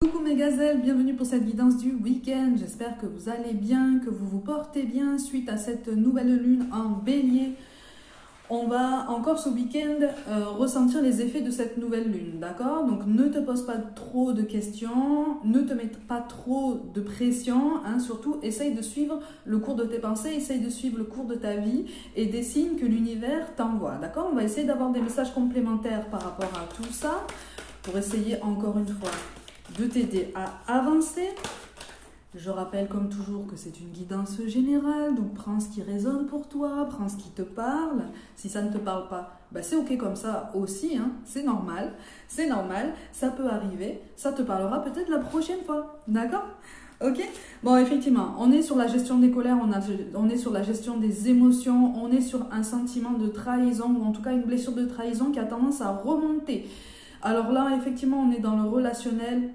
Coucou mes gazelles, bienvenue pour cette guidance du week-end. J'espère que vous allez bien, que vous vous portez bien suite à cette nouvelle lune en bélier. On va encore ce week-end ressentir les effets de cette nouvelle lune, d'accord? Donc ne te pose pas trop de questions, ne te mets pas trop de pression, hein, surtout essaye de suivre le cours de tes pensées, essaye de suivre le cours de ta vie et des signes que l'univers t'envoie, d'accord? On va essayer d'avoir des messages complémentaires par rapport à tout ça pour essayer encore une fois de t'aider à avancer. Je rappelle comme toujours que c'est une guidance générale, donc prends ce qui résonne pour toi, prends ce qui te parle. Si ça ne te parle pas, bah c'est ok comme ça aussi, hein, c'est normal, ça peut arriver, ça te parlera peut-être la prochaine fois, d'accord? Ok? Bon, effectivement, on est sur la gestion des colères, on est sur la gestion des émotions, on est sur un sentiment de trahison, ou en tout cas une blessure de trahison qui a tendance à remonter. Alors là, effectivement, on est dans le relationnel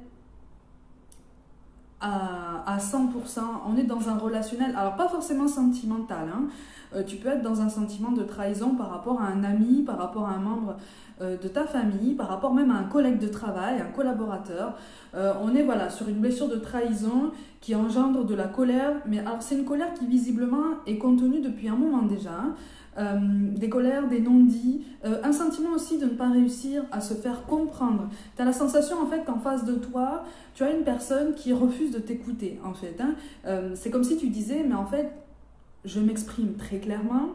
à 100%, on est dans un relationnel, alors pas forcément sentimental, hein. Tu peux être dans un sentiment de trahison par rapport à un ami, par rapport à un membre de ta famille, par rapport même à un collègue de travail, un collaborateur. On est voilà, sur une blessure de trahison qui engendre de la colère, mais alors c'est une colère qui visiblement est contenue depuis un moment déjà, hein. Des colères, des non-dits, un sentiment aussi de ne pas réussir à se faire comprendre. Tu as la sensation en fait qu'en face de toi, tu as une personne qui refuse de t'écouter en fait, hein. C'est comme si tu disais, mais en fait, je m'exprime très clairement,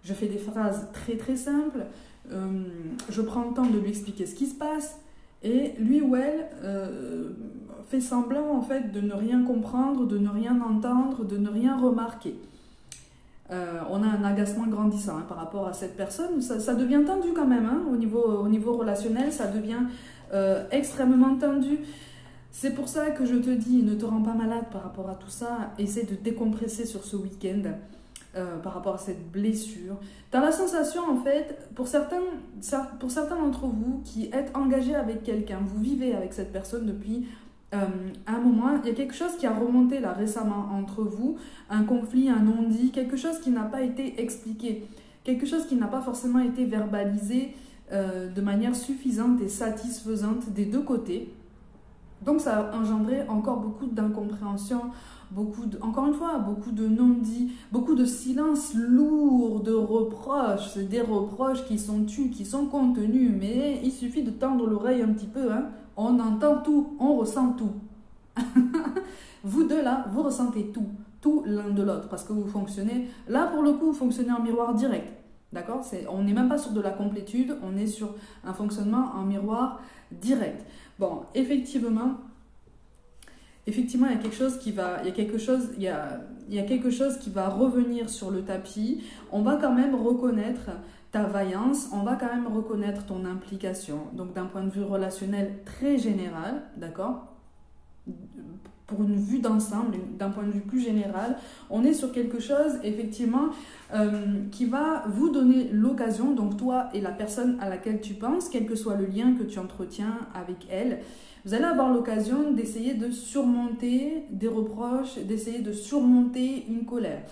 je fais des phrases très très simples, je prends le temps de lui expliquer ce qui se passe, et lui ou elle fait semblant en fait de ne rien comprendre, de ne rien entendre, de ne rien remarquer. On a un agacement grandissant, hein, par rapport à cette personne. Ça devient tendu quand même, hein, au niveau relationnel, ça devient extrêmement tendu. C'est pour ça que je te dis, ne te rends pas malade par rapport à tout ça. Essaie de décompresser sur ce week-end par rapport à cette blessure. Tu as la sensation, en fait, pour certains d'entre vous qui êtes engagés avec quelqu'un, vous vivez avec cette personne depuis un moment, il y a quelque chose qui a remonté là récemment entre vous, un conflit, un non-dit, quelque chose qui n'a pas été expliqué, quelque chose qui n'a pas forcément été verbalisé de manière suffisante et satisfaisante des deux côtés. Donc ça a engendré encore beaucoup d'incompréhension, encore une fois, beaucoup de non-dits, beaucoup de silence lourd, de reproches. C'est des reproches qui sont tus, qui sont contenus, mais il suffit de tendre l'oreille un petit peu, hein. On entend tout, on ressent tout. Vous deux là, vous ressentez tout l'un de l'autre, parce que vous fonctionnez, là pour le coup, vous fonctionnez en miroir direct. D'accord? On n'est même pas sur de la complétude, on est sur un fonctionnement en miroir direct. Bon, effectivement, il y a quelque chose qui va, il y a quelque chose qui va revenir sur le tapis. On va quand même reconnaître ta vaillance, on va quand même reconnaître ton implication. Donc d'un point de vue relationnel très général, d'accord? Pour une vue d'ensemble, d'un point de vue plus général, on est sur quelque chose, effectivement, qui va vous donner l'occasion, donc toi et la personne à laquelle tu penses, quel que soit le lien que tu entretiens avec elle, vous allez avoir l'occasion d'essayer de surmonter des reproches, d'essayer de surmonter une colère.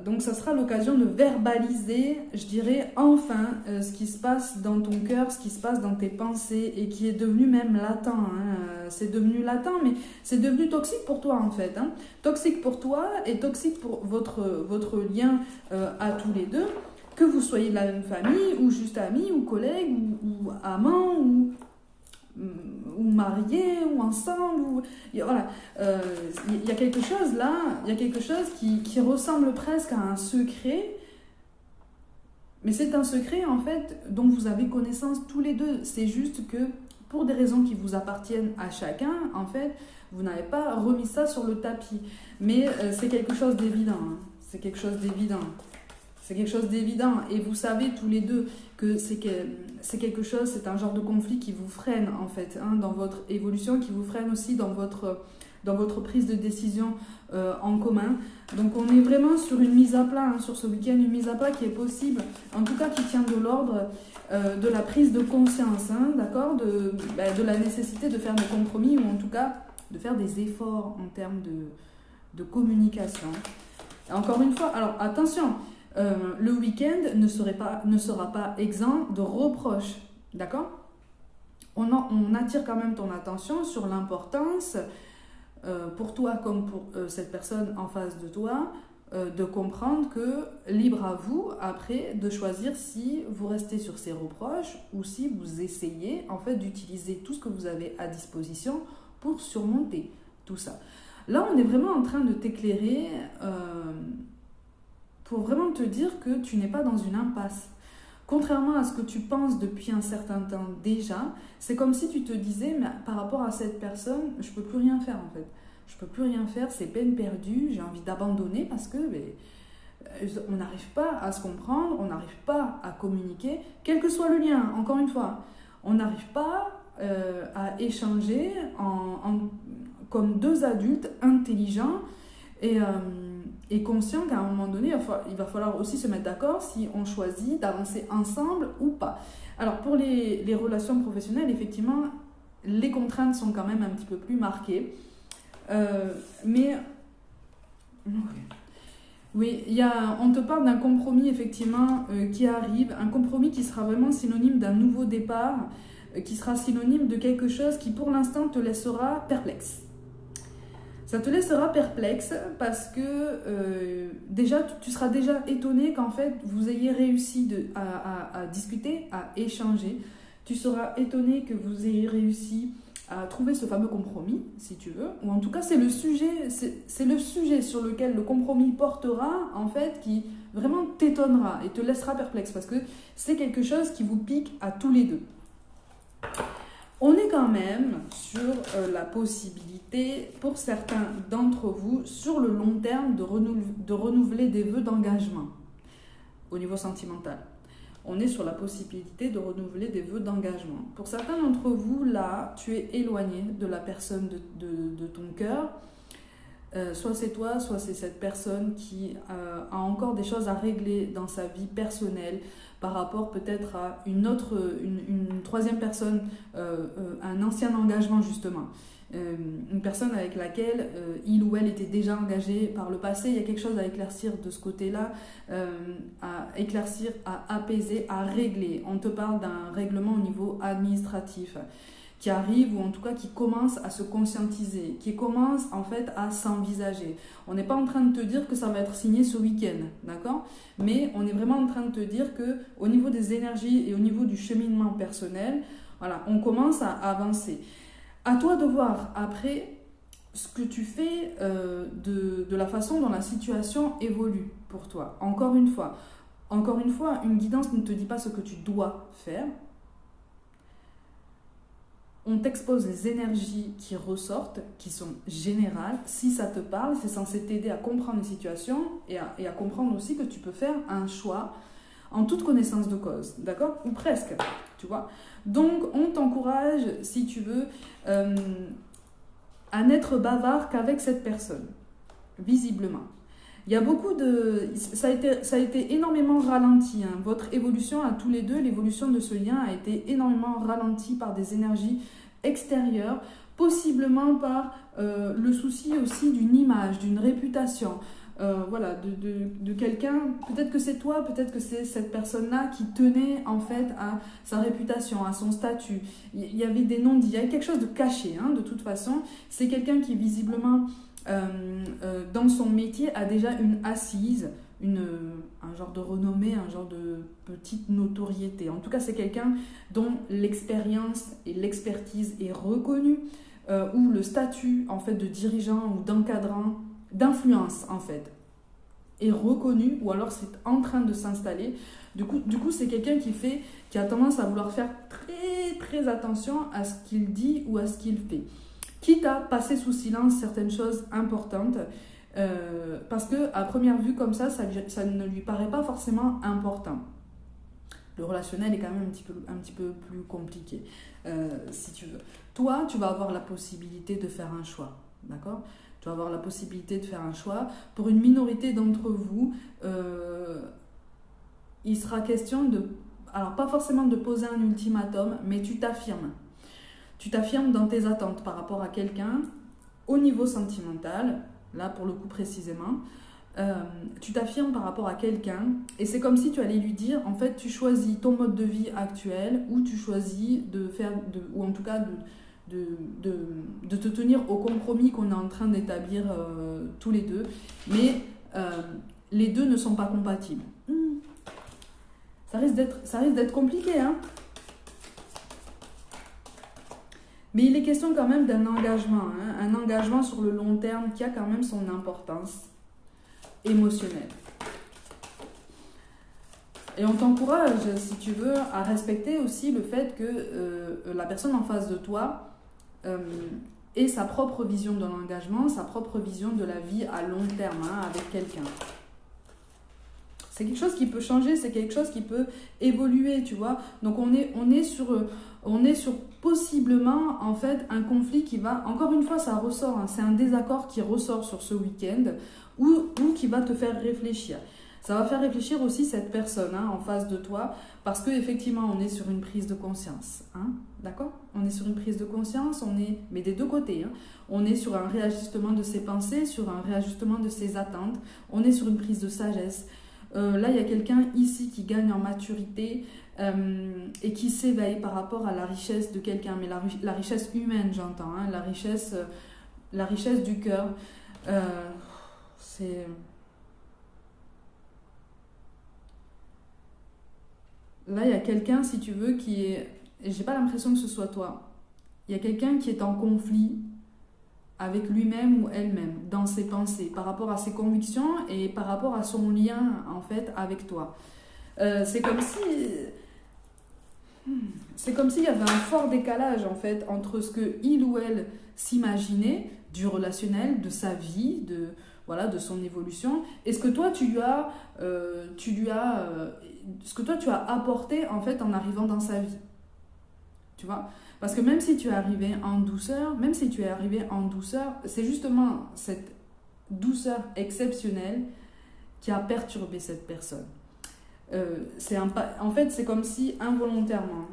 Donc ça sera l'occasion de verbaliser, je dirais, enfin, ce qui se passe dans ton cœur, ce qui se passe dans tes pensées et qui est devenu même latent, hein. C'est devenu latent, mais c'est devenu toxique pour toi en fait, hein. Toxique pour toi et toxique pour votre lien à tous les deux, que vous soyez de la même famille ou juste amis ou collègues ou amants ou mariés ou ensemble, voilà, y a quelque chose là, il y a quelque chose qui ressemble presque à un secret, mais c'est un secret en fait dont vous avez connaissance tous les deux. C'est juste que pour des raisons qui vous appartiennent à chacun, en fait, vous n'avez pas remis ça sur le tapis, mais c'est quelque chose d'évident, hein. C'est quelque chose d'évident. C'est quelque chose d'évident et vous savez tous les deux que c'est quelque chose, c'est un genre de conflit qui vous freine en fait, hein, dans votre évolution, qui vous freine aussi dans votre prise de décision en commun. Donc on est vraiment sur une mise à plat, hein, sur ce week-end, une mise à plat qui est possible, en tout cas qui tient de l'ordre de la prise de conscience, hein, d'accord, de la nécessité de faire des compromis ou en tout cas de faire des efforts en termes de communication. Et encore une fois, alors attention, le week-end ne sera pas exempt de reproches, d'accord? on attire quand même ton attention sur l'importance, pour toi comme pour cette personne en face de toi, de comprendre que libre à vous après de choisir si vous restez sur ces reproches ou si vous essayez en fait d'utiliser tout ce que vous avez à disposition pour surmonter tout ça. Là, on est vraiment en train de t'éclairer pour vraiment te dire que tu n'es pas dans une impasse. Contrairement à ce que tu penses depuis un certain temps déjà, c'est comme si tu te disais, mais par rapport à cette personne, je ne peux plus rien faire en fait. Je ne peux plus rien faire, c'est peine perdue, j'ai envie d'abandonner parce que on n'arrive pas à se comprendre, on n'arrive pas à communiquer, quel que soit le lien, encore une fois. On n'arrive pas à échanger comme deux adultes intelligents et conscients qu'à un moment donné, il va falloir aussi se mettre d'accord si on choisit d'avancer ensemble ou pas. Alors pour les relations professionnelles, effectivement, les contraintes sont quand même un petit peu plus marquées. Mais oui, on te parle d'un compromis effectivement qui arrive, un compromis qui sera vraiment synonyme d'un nouveau départ, qui sera synonyme de quelque chose qui pour l'instant te laissera perplexe. Ça te laissera perplexe parce que déjà tu seras déjà étonné qu'en fait vous ayez réussi à discuter, à échanger. Tu seras étonné que vous ayez réussi à trouver ce fameux compromis, si tu veux, ou en tout cas c'est le sujet sur lequel le compromis portera, en fait, qui vraiment t'étonnera et te laissera perplexe, parce que c'est quelque chose qui vous pique à tous les deux. On est quand même sur la possibilité, pour certains d'entre vous, sur le long terme, de renouveler des vœux d'engagement au niveau sentimental. On est sur la possibilité de renouveler des vœux d'engagement. Pour certains d'entre vous, là, tu es éloigné de la personne de ton cœur. Soit c'est toi, soit c'est cette personne qui a encore des choses à régler dans sa vie personnelle par rapport peut-être à une troisième personne, un ancien engagement justement. Une personne avec laquelle il ou elle était déjà engagé par le passé. Il y a quelque chose à éclaircir de ce côté-là, à éclaircir, à apaiser, à régler. On te parle d'un règlement au niveau administratif qui arrive, ou en tout cas qui commence à se conscientiser, qui commence en fait à s'envisager. On n'est pas en train de te dire que ça va être signé ce week-end, d'accord ? Mais on est vraiment en train de te dire que au niveau des énergies et au niveau du cheminement personnel, voilà, on commence à avancer. À toi de voir après ce que tu fais de la façon dont la situation évolue pour toi. Encore une fois, une guidance ne te dit pas ce que tu dois faire. On t'expose les énergies qui ressortent, qui sont générales. Si ça te parle, c'est censé t'aider à comprendre les situations et à comprendre aussi que tu peux faire un choix en toute connaissance de cause, d'accord ? Ou presque, tu vois. Donc, on t'encourage, si tu veux, à n'être bavard qu'avec cette personne, visiblement. Il y a beaucoup de... Ça a été énormément ralenti. Hein. Votre évolution à tous les deux, l'évolution de ce lien a été énormément ralentie par des énergies extérieures, possiblement par le souci aussi d'une image, d'une réputation. Voilà, de quelqu'un, peut-être que c'est toi, peut-être que c'est cette personne-là qui tenait en fait à sa réputation, à son statut. Il y avait des non-dits, il y avait quelque chose de caché, hein, de toute façon. C'est quelqu'un qui visiblement, dans son métier, a déjà une assise, un genre de renommée, un genre de petite notoriété. En tout cas, c'est quelqu'un dont l'expérience et l'expertise est reconnue, ou le statut en fait de dirigeant ou d'encadrant, d'influence en fait, est reconnu, ou alors c'est en train de s'installer. Du coup c'est quelqu'un qui a tendance à vouloir faire très très attention à ce qu'il dit ou à ce qu'il fait, quitte à passer sous silence certaines choses importantes, parce que à première vue comme ça ne lui paraît pas forcément important. Le relationnel est quand même un petit peu plus compliqué, si tu veux. Toi, tu vas avoir la possibilité de faire un choix, d'accord ? Tu vas avoir la possibilité de faire un choix. Pour une minorité d'entre vous, il sera question alors pas forcément de poser un ultimatum, mais tu t'affirmes. Tu t'affirmes dans tes attentes par rapport à quelqu'un, au niveau sentimental, là pour le coup précisément. tu t'affirmes par rapport à quelqu'un et c'est comme si tu allais lui dire, en fait, tu choisis ton mode de vie actuel ou tu choisis de faire, ou en tout cas de te tenir au compromis qu'on est en train d'établir tous les deux, mais les deux ne sont pas compatibles. Ça risque d'être compliqué, hein. Mais il est question quand même d'un engagement, hein, un engagement sur le long terme qui a quand même son importance émotionnelle. Et on t'encourage, si tu veux, à respecter aussi le fait que la personne en face de toi ait sa propre vision de l'engagement, sa propre vision de la vie à long terme, hein, avec quelqu'un. C'est quelque chose qui peut changer, c'est quelque chose qui peut évoluer, tu vois. Donc on est sur possiblement, en fait, un conflit qui va, encore une fois, ça ressort, hein, c'est un désaccord qui ressort sur ce week-end ou qui va te faire réfléchir. Ça va faire réfléchir aussi cette personne, hein, en face de toi, parce qu'effectivement, on est sur une prise de conscience, hein, d'accord? On est sur une prise de conscience, mais des deux côtés, hein. On est sur un réajustement de ses pensées, sur un réajustement de ses attentes, on est sur une prise de sagesse. Là, il y a quelqu'un ici qui gagne en maturité et qui s'éveille par rapport à la richesse de quelqu'un, mais la richesse humaine, j'entends, hein, la richesse du cœur. Là, il y a quelqu'un, si tu veux, qui est... Et j'ai pas l'impression que ce soit toi. Il y a quelqu'un qui est en conflit avec lui-même ou elle-même, dans ses pensées, par rapport à ses convictions et par rapport à son lien, en fait, avec toi. C'est comme s'il y avait un fort décalage, en fait, entre ce que il ou elle s'imaginait du relationnel, de sa vie, de son évolution, et ce que toi, ce que toi, tu as apporté, en fait, en arrivant dans sa vie. Tu vois ? Parce que même si tu es arrivé en douceur, c'est justement cette douceur exceptionnelle qui a perturbé cette personne. En fait, c'est comme si involontairement,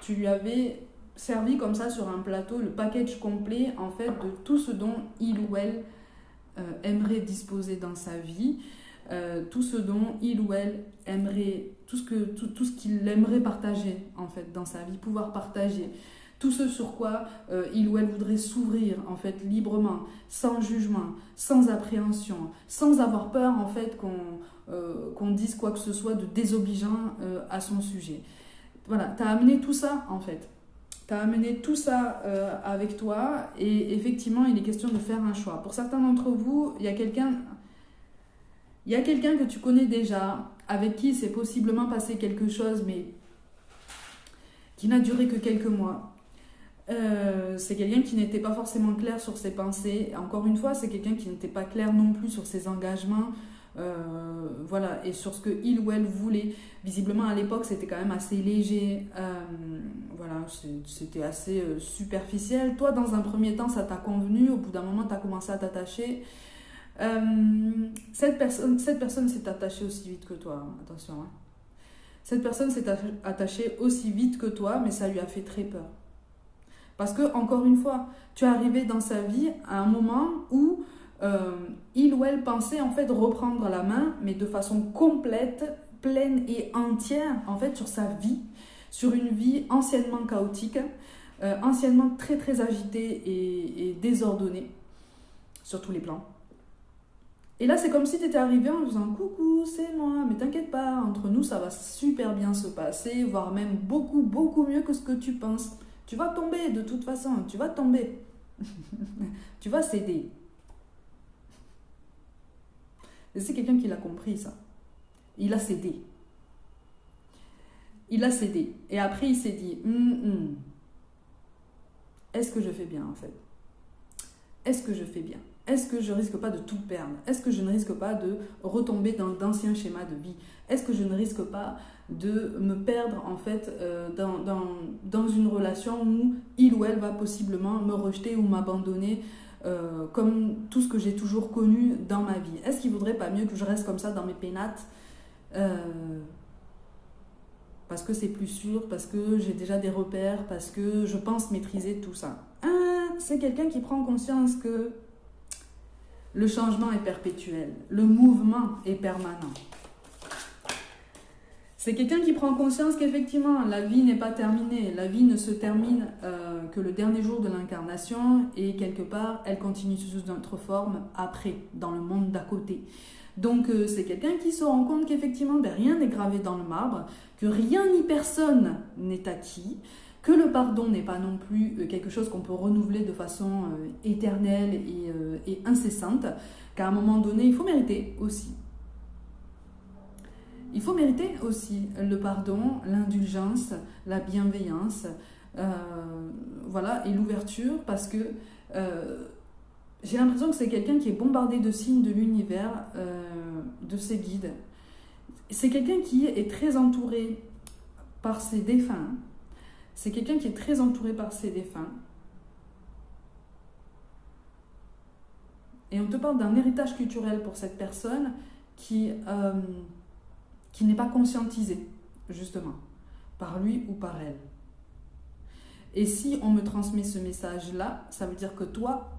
tu lui avais servi comme ça sur un plateau le package complet, en fait, de tout ce dont il ou elle aimerait disposer dans sa vie, tout ce dont il ou elle aimerait, tout ce qu'il aimerait partager, en fait, dans sa vie, pouvoir partager. Tout ce sur quoi il ou elle voudrait s'ouvrir, en fait, librement, sans jugement, sans appréhension, sans avoir peur, en fait, qu'on dise quoi que ce soit de désobligeant à son sujet. Voilà, tu as amené tout ça, en fait. Tu as amené tout ça avec toi, et effectivement, il est question de faire un choix. Pour certains d'entre vous, il y a quelqu'un que tu connais déjà, avec qui c'est possiblement passé quelque chose, mais qui n'a duré que quelques mois. C'est quelqu'un qui n'était pas forcément clair sur ses pensées. Encore une fois, c'est quelqu'un qui n'était pas clair non plus sur ses engagements, voilà, et sur ce que il ou elle voulait. Visiblement, à l'époque, c'était quand même assez léger, voilà, c'était assez superficiel. Toi, dans un premier temps, ça t'a convenu. Au bout d'un moment, tu as commencé à t'attacher. Cette personne s'est attachée aussi vite que toi, hein, attention. Hein. Cette personne s'est attachée aussi vite que toi, mais ça lui a fait très peur. Parce que, encore une fois, tu es arrivé dans sa vie à un moment où il ou elle pensait en fait reprendre la main, mais de façon complète, pleine et entière, en fait, sur sa vie, sur une vie anciennement chaotique, anciennement très très agitée et désordonnée, sur tous les plans. Et là, c'est comme si tu étais arrivé en disant « Coucou, c'est moi, mais t'inquiète pas, entre nous, ça va super bien se passer, voire même beaucoup, beaucoup mieux que ce que tu penses. » Tu vas tomber de toute façon, tu vas tomber. Tu vas céder. Et c'est quelqu'un qui l'a compris, ça. Il a cédé. Il a cédé. Et après, il s'est dit, est-ce que je fais bien, en fait? Est-ce que je fais bien? Est-ce que je ne risque pas de tout perdre? Est-ce que je ne risque pas de retomber dans d'anciens schémas de vie? Est-ce que je ne risque pas de me perdre en fait dans une relation où il ou elle va possiblement me rejeter ou m'abandonner comme tout ce que j'ai toujours connu dans ma vie? Est-ce qu'il ne vaudrait pas mieux que je reste comme ça dans mes pénates parce que c'est plus sûr, parce que j'ai déjà des repères, parce que je pense maîtriser tout ça? C'est quelqu'un qui prend conscience que Le changement est perpétuel. Le mouvement est permanent. C'est quelqu'un qui prend conscience qu'effectivement, la vie n'est pas terminée. La vie ne se termine que le dernier jour de l'incarnation et quelque part, elle continue sous une autre forme après, dans le monde d'à côté. Donc, c'est quelqu'un qui se rend compte qu'effectivement, rien n'est gravé dans le marbre, que rien ni personne n'est acquis, que le pardon n'est pas non plus quelque chose qu'on peut renouveler de façon éternelle et incessante, qu'à un moment donné, il faut mériter aussi. Il faut mériter aussi le pardon, l'indulgence, la bienveillance, voilà, et l'ouverture, parce que j'ai l'impression que c'est quelqu'un qui est bombardé de signes de l'univers, de ses guides. C'est quelqu'un qui est très entouré par ses défunts. C'est quelqu'un qui est très entouré par ses défunts. Et on te parle d'un héritage culturel pour cette personne qui n'est pas conscientisé, justement, par lui ou par elle. Et si on me transmet ce message-là, ça veut dire que toi,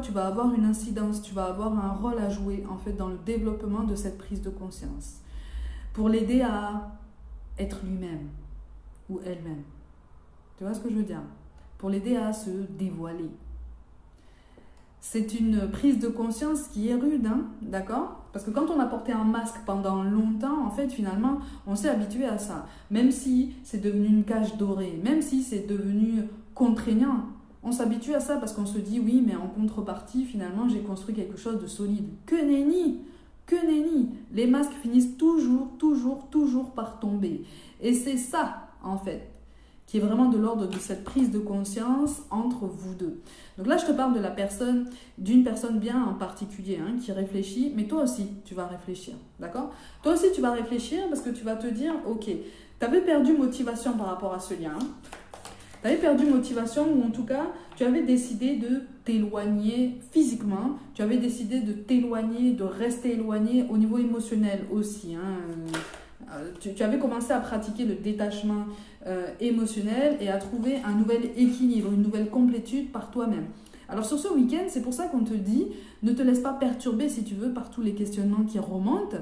tu vas avoir une incidence, tu vas avoir un rôle à jouer, en fait, dans le développement de cette prise de conscience, pour l'aider à être lui-même ou elle-même. Tu vois ce que je veux dire? Pour l'aider à se dévoiler. C'est une prise de conscience qui est rude, hein, d'accord? Parce que quand on a porté un masque pendant longtemps, en fait, finalement, on s'est habitué à ça. Même si c'est devenu une cage dorée, même si c'est devenu contraignant, on s'habitue à ça parce qu'on se dit, oui, mais en contrepartie, finalement, j'ai construit quelque chose de solide. Que nenni! Que nenni! Les masques finissent toujours par tomber. Et c'est ça, en fait, qui est vraiment de l'ordre de cette prise de conscience entre vous deux. Donc là, je te parle de la personne, d'une personne bien en particulier, hein, qui réfléchit, mais toi aussi, tu vas réfléchir, d'accord? Toi aussi, tu vas réfléchir parce que tu vas te dire, ok, tu avais perdu motivation par rapport à ce lien, tu avais perdu motivation ou en tout cas, tu avais décidé de t'éloigner physiquement, tu avais décidé de t'éloigner, de rester éloigné au niveau émotionnel aussi, hein. Tu avais commencé à pratiquer le détachement émotionnel et à trouver un nouvel équilibre, une nouvelle complétude par toi-même. Alors sur ce week-end, c'est pour ça qu'on te dit, ne te laisse pas perturber si tu veux par tous les questionnements qui remontent,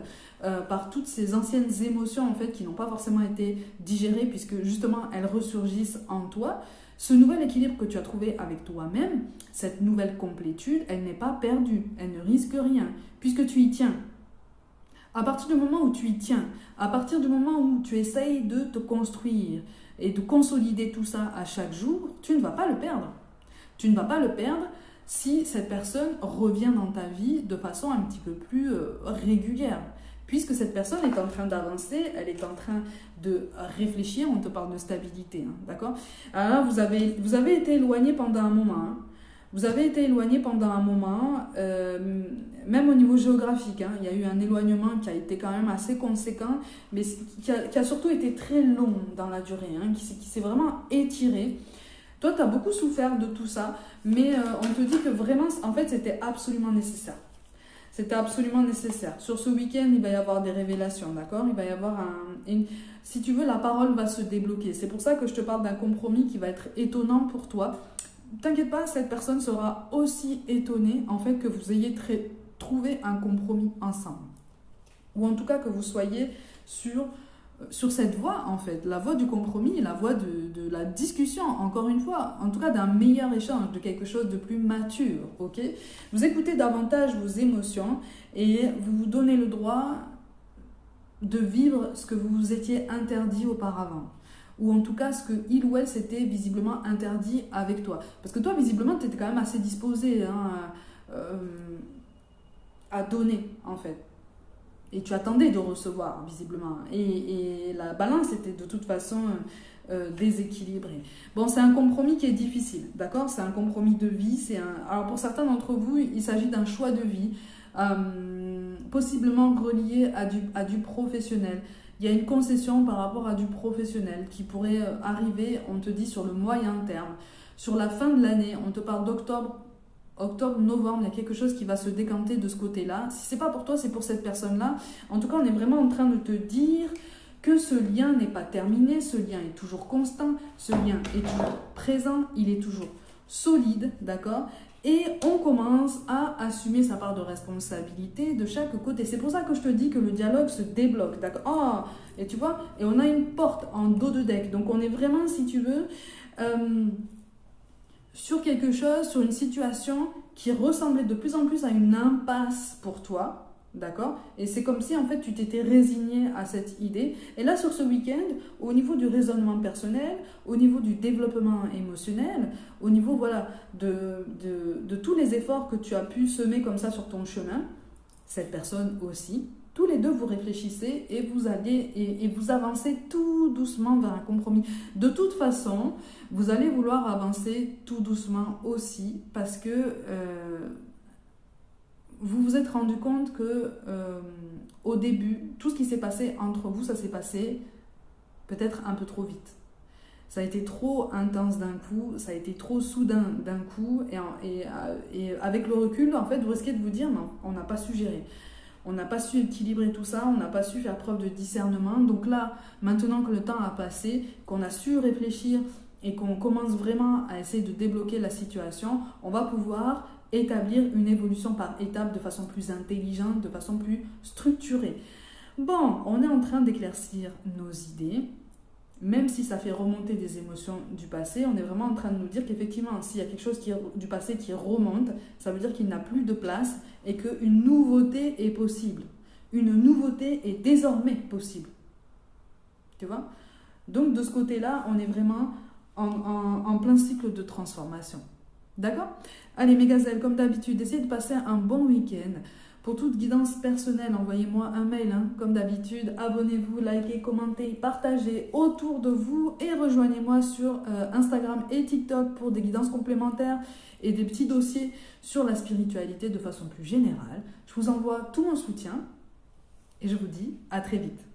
par toutes ces anciennes émotions en fait qui n'ont pas forcément été digérées puisque justement elles ressurgissent en toi. Ce nouvel équilibre que tu as trouvé avec toi-même, cette nouvelle complétude, elle n'est pas perdue, elle ne risque rien puisque tu y tiens. À partir du moment où tu y tiens, à partir du moment où tu essayes de te construire et de consolider tout ça à chaque jour, tu ne vas pas le perdre. Tu ne vas pas le perdre si cette personne revient dans ta vie de façon un petit peu plus régulière. Puisque cette personne est en train d'avancer, elle est en train de réfléchir, on te parle de stabilité, hein, d'accord? Alors là, vous avez été éloigné pendant un moment, hein. Vous avez été éloigné pendant un moment, même au niveau géographique, hein, il y a eu un éloignement qui a été quand même assez conséquent, mais qui a surtout été très long dans la durée, hein, qui s'est vraiment étiré. Toi, tu as beaucoup souffert de tout ça, mais on te dit que vraiment, en fait, c'était absolument nécessaire. C'était absolument nécessaire. Sur ce week-end, il va y avoir des révélations, d'accord? Il va y avoir si tu veux, la parole va se débloquer. C'est pour ça que je te parle d'un compromis qui va être étonnant pour toi. T'inquiète pas, cette personne sera aussi étonnée en fait que vous ayez trouvé un compromis ensemble. Ou en tout cas que vous soyez sur cette voie en fait, la voie du compromis, la voie de la discussion, encore une fois, en tout cas d'un meilleur échange, de quelque chose de plus mature, ok? Vous écoutez davantage vos émotions et vous vous donnez le droit de vivre ce que vous vous étiez interdit auparavant. Ou en tout cas ce que il ou elle s'était visiblement interdit avec toi. Parce que toi, visiblement, tu étais quand même assez disposé hein, à donner, en fait. Et tu attendais de recevoir, visiblement. Et la balance était de toute façon déséquilibrée. Bon, c'est un compromis qui est difficile, d'accord? C'est un compromis de vie. Alors pour certains d'entre vous, il s'agit d'un choix de vie, possiblement relié à du professionnel. Il y a une concession par rapport à du professionnel qui pourrait arriver, on te dit, sur le moyen terme. Sur la fin de l'année, on te parle d'octobre, novembre, il y a quelque chose qui va se décanter de ce côté-là. Si ce n'est pas pour toi, c'est pour cette personne-là. En tout cas, on est vraiment en train de te dire que ce lien n'est pas terminé, ce lien est toujours constant, ce lien est toujours présent, il est toujours solide, d'accord? Et on commence à assumer sa part de responsabilité de chaque côté. C'est pour ça que je te dis que le dialogue se débloque, d'accord? Oh, et tu vois, et on a une porte en dos de deck. Donc on est vraiment, si tu veux, sur quelque chose, sur une situation qui ressemblait de plus en plus à une impasse pour toi. D'accord? Et c'est comme si en fait tu t'étais résigné à cette idée. Et là sur ce week-end, au niveau du raisonnement personnel, au niveau du développement émotionnel, au niveau voilà, de tous les efforts que tu as pu semer comme ça sur ton chemin, cette personne aussi, tous les deux vous réfléchissez et vous allez et vous avancez tout doucement vers un compromis. De toute façon, vous allez vouloir avancer tout doucement aussi parce que vous vous êtes rendu compte que au début, tout ce qui s'est passé entre vous, ça s'est passé peut-être un peu trop vite. Ça a été trop intense d'un coup, ça a été trop soudain d'un coup, et avec le recul, en fait, vous risquez de vous dire, non, on n'a pas su gérer. On n'a pas su équilibrer tout ça, on n'a pas su faire preuve de discernement. Donc là, maintenant que le temps a passé, qu'on a su réfléchir et qu'on commence vraiment à essayer de débloquer la situation, on va pouvoir établir une évolution par étapes de façon plus intelligente, de façon plus structurée. Bon, on est en train d'éclaircir nos idées, même si ça fait remonter des émotions du passé, on est vraiment en train de nous dire qu'effectivement, s'il y a quelque chose du passé qui remonte, ça veut dire qu'il n'a plus de place et qu'une nouveauté est possible. Une nouveauté est désormais possible. Tu vois? Donc de ce côté-là, on est vraiment en plein cycle de transformation. D'accord? Allez mes gazelles, comme d'habitude, essayez de passer un bon week-end. Pour toute guidance personnelle, envoyez-moi un mail, comme d'habitude. Abonnez-vous, likez, commentez, partagez autour de vous et rejoignez-moi sur Instagram et TikTok pour des guidances complémentaires et des petits dossiers sur la spiritualité de façon plus générale. Je vous envoie tout mon soutien et je vous dis à très vite.